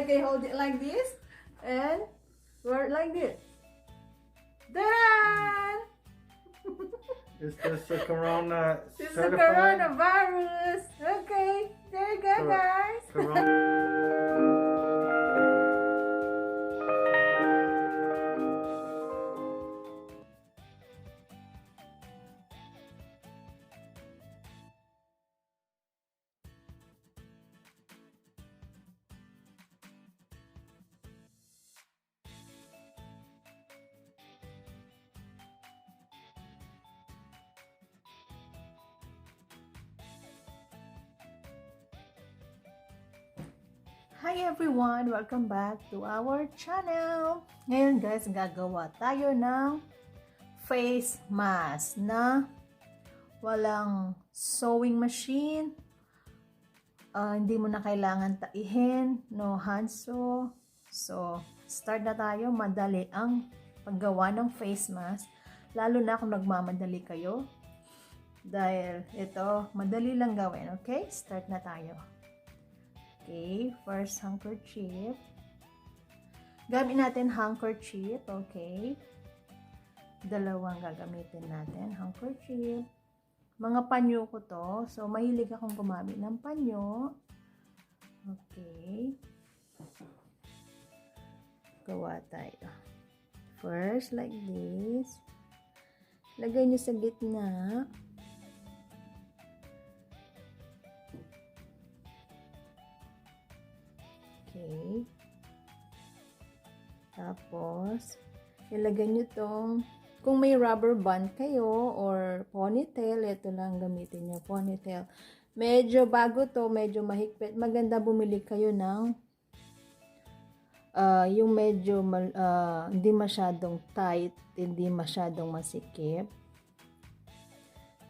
Okay, hold it like this. And wear it like this. Done! Is this the corona This is the certified? coronavirus. Okay, there you go, guys. Corona. Hi everyone! Welcome back to our channel. Ngayon guys, gagawa tayo ng face mask na walang sewing machine. Hindi mo na kailangan taihin, no hand sew. So, start na tayo. Madali ang paggawa ng face mask. Lalo na kung nagmamadali kayo. Dahil ito, madali lang gawin. Okay? Start na tayo. Okay, first handkerchief. Gamit natin handkerchief, okay? Dalawang gagamitin natin, handkerchief. Mga panyo ko to, so mahilig akong gumamit ng panyo. Okay. Gawa tayo. First, like this. Lagay nyo sa gitna. Okay. Tapos, ilagay nyo tong, kung may rubber band kayo or ponytail, ito lang gamitin nyo, ponytail. Medyo bago to, medyo mahigpit. Maganda bumili kayo ng yung medyo hindi masyadong tight, hindi masyadong masikip.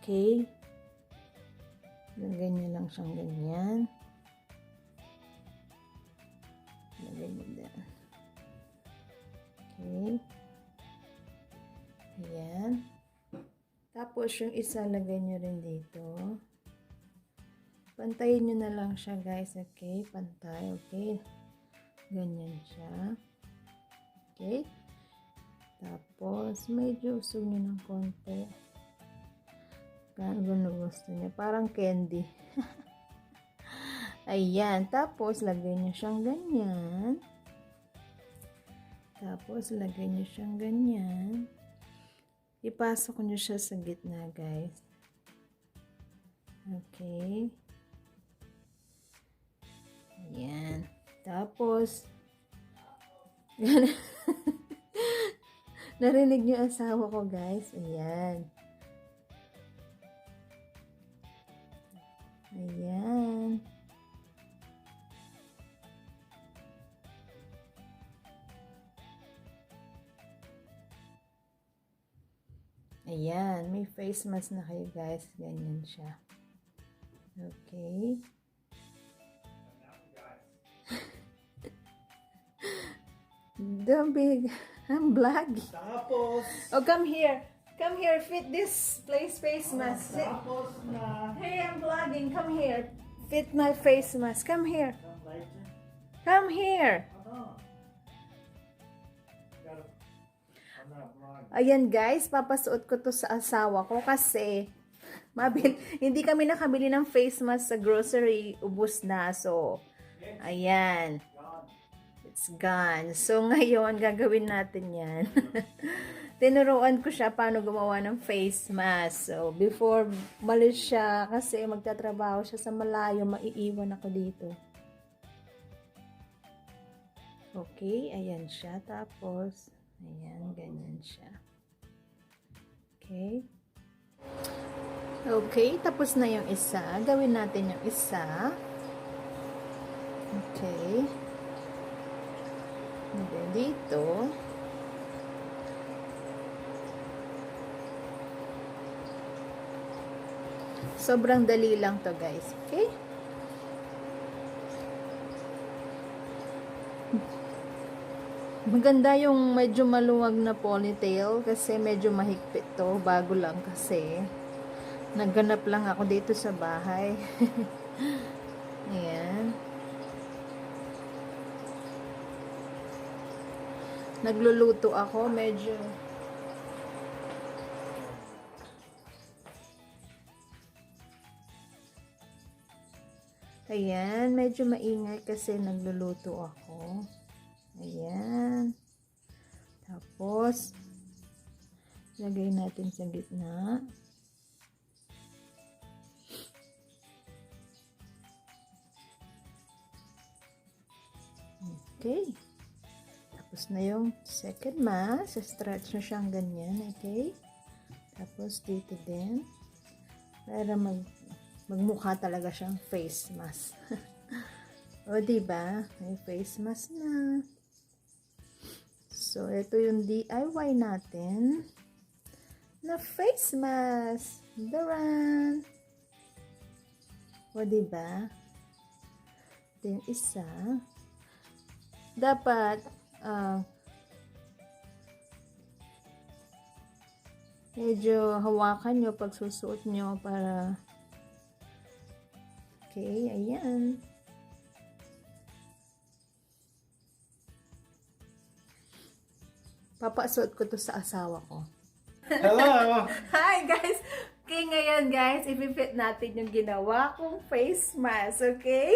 Okay. Lagay nyo lang siyang ganyan. Lagay mo din. Okay. Ayan. Tapos, yung isa, lagay nyo rin dito. Pantayin nyo na lang siya, guys. Okay? Pantay. Okay? Ganyan siya. Okay? Tapos, medyo usog nyo ng konti. Gano'n gusto nyo. Parang candy. Ayan. Tapos, lagay nyo siyang ganyan. Tapos, lagay nyo siyang ganyan. Ipasok nyo siya sa gitna, guys. Okay. Ayan. Tapos, narinig nyo asawa ko, guys. Ayan. Ayan. Ayan, may face mask na kayo, guys. Ganyan siya. Okay. Don't be, I'm vlogging. Tapos, Oh, come here. Come here, fit this face mask. tapos na. Hey, I'm vlogging. Come here. Fit my face mask. Come here. Come here. Ayan guys, papasuot ko to sa asawa ko kasi hindi kami nakabili ng face mask sa grocery, ubos na. So, ayan. It's gone. So, ngayon, gagawin natin yan. Tinuruan ko siya paano gumawa ng face mask. So, before malis siya, kasi magtatrabaho siya sa malayo, maiiwan ako dito. Okay, ayan siya. Tapos, ayan, ganyan siya. Okay. Okay, tapos na yung isa. Gawin natin yung isa. Okay. And then dito. Sobrang dali lang to, guys. Okay? Maganda yung medyo maluwag na ponytail kasi medyo mahigpit to. Bago lang kasi. Nagganap lang ako dito sa bahay. Ayan. Nagluluto ako, medyo ayan, medyo maingay kasi nagluluto ako. Ayan. Tapos, lagay natin sa gitna. Okay. Tapos na yung second mask. Stretch na siyang ganyan. Okay. Tapos, dito din. Para magmukha talaga siyang face mask. O, diba? May face mask na. So, ito yung DIY natin na face mask. Daran! O, diba? Ito yung isa. Dapat, medyo hawakan nyo pag susuot nyo para okay, ayan. Papasuot ko to sa asawa ko. Hello! Hi guys! Okay, ngayon guys, ipipit natin yung ginawa kong face mask, okay?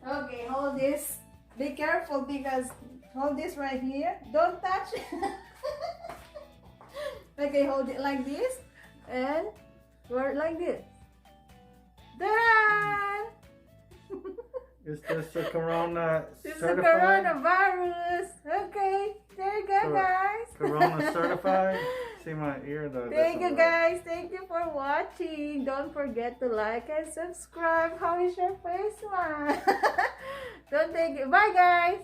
Okay, hold this. Be careful because hold this right here. Don't touch. Okay, hold it like this and wear it like this. Done! Is this the corona This is the certified? coronavirus. Okay, there you go, guys. Corona certified? See my ear though. Thank you, doesn't work. guys. Thank you for watching. Don't forget to like and subscribe. How is your face, man? Don't take it. Bye, guys.